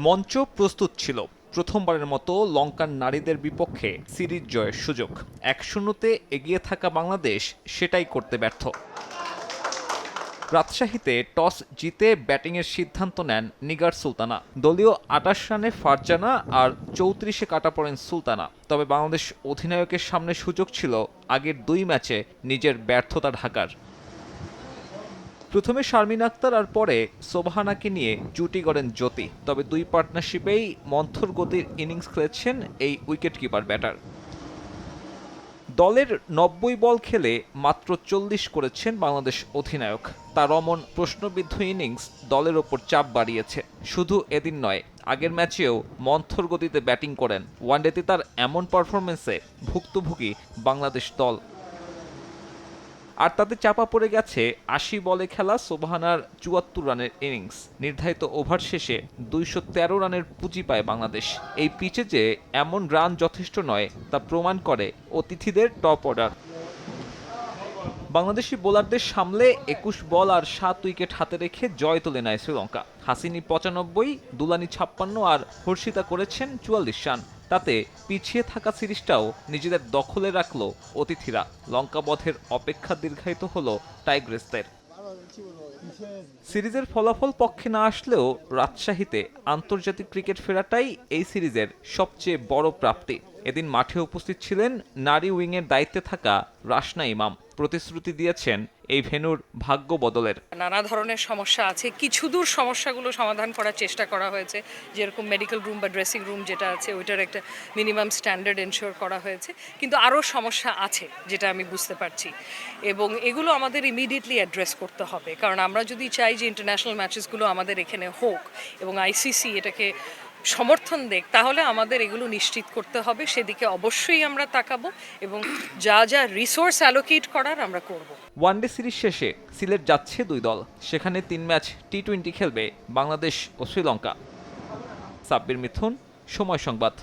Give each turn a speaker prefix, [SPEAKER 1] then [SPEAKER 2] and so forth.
[SPEAKER 1] মঞ্চ প্রস্তুত ছিল। প্রথমবারের মতো লঙ্কান নারীদের বিপক্ষে সিরিজ জয়ের সুযোগ। ১-০তে এগিয়ে থাকা বাংলাদেশ সেটাই করতে ব্যর্থ। রাজশাহীতে টস জিতে ব্যাটিংয়ের সিদ্ধান্ত নেন নিগার সুলতানা। দলীয় ২৮ রানে ফারজানা আর ৩৪-এ কাটা পড়েন সুলতানা। তবে বাংলাদেশ অধিনায়কের সামনে সুযোগ ছিল আগের ২ ম্যাচে নিজের ব্যর্থতা ঢাকার। প্রথমে শারমিন আক্তার আর পরে সোবহানাকে নিয়ে জুটি গড়েন জ্যোতি। তবে ২ পার্টনারশিপেই মন্থর গতির ইনিংস খেলেছেন এই উইকেটকিপার ব্যাটার। দলের ৯০ বল খেলে মাত্র ৪০ করেছেন বাংলাদেশ অধিনায়ক। তার অমন প্রশ্নবিদ্ধ ইনিংস দলের ওপর চাপ বাড়িয়েছে। শুধু এদিন নয়, আগের ম্যাচেও মন্থর গতিতে ব্যাটিং করেন। ওয়ানডেতে তার এমন পারফরম্যান্সে ভুক্তভোগী বাংলাদেশ দল। আর তাতে চাপা পড়ে গেছে ৮০ বলে খেলা সোবহানার ৭৪ রানের ইনিংস। নির্ধারিত ওভার শেষে ২১৩ রানের পুঁজি পায় বাংলাদেশ। এই পিচে যে এমন রান যথেষ্ট নয় তা প্রমাণ করে অতিথিদের টপ অর্ডার। বাংলাদেশি বোলারদের সামলে ২১ বল আর ৭ উইকেট হাতে রেখে জয় তুলে নেয় শ্রীলঙ্কা। হাসিনি ৯৫, দুলানি ৫৬ আর হর্ষিতা করেছেন ৪৪ রান। তাতে পিছিয়ে থাকা সিরিজটাও নিজেদের দখলে রাখল অতিথিরা। লঙ্কা বধের অপেক্ষা দীর্ঘায়িত হল টাইগ্রেসদের। সিরিজের ফলাফল পক্ষে না আসলেও রাজশাহীতে আন্তর্জাতিক ক্রিকেট ফেরাটাই এই সিরিজের সবচেয়ে বড় প্রাপ্তি। এদিন মাঠে উপস্থিত ছিলেন নারী উইংয়ের দায়িত্বে থাকা রাশনা ইমাম। প্রতিশ্রুতি দিয়েছেন এই ভেন্যুর ভাগ্য বদলের।
[SPEAKER 2] নানা ধরনের সমস্যা আছে, কিছু দূর সমস্যাগুলো সমাধান করার চেষ্টা করা হয়েছে, যেরকম মেডিকেল রুম বা ড্রেসিং রুম যেটা আছে ওইটার একটা মিনিমাম স্ট্যান্ডার্ড এনশিওর করা হয়েছে। কিন্তু আরও সমস্যা আছে যেটা আমি বুঝতে পারছি, এবং এগুলো আমাদের ইমিডিয়েটলি অ্যাড্রেস করতে হবে। কারণ আমরা যদি চাই যে ইন্টারন্যাশনাল ম্যাচেসগুলো আমাদের এখানে হোক এবং আইসিসি এটাকে সমর্থন দেখ, তাহলে আমাদের এগুলো নিশ্চিত করতে হবে। সেদিকে অবশ্যই আমরা তাকাবো এবং যা যা রিসোর্স অ্যালোকেট করার আমরা করব।
[SPEAKER 1] ওয়ানডে সিরিজ শেষে সিলেট যাচ্ছে ২ দল। সেখানে ৩ ম্যাচ টি-২০ খেলবে বাংলাদেশ ও শ্রীলঙ্কা। সাব্বির মিথুন, সময় সংবাদ।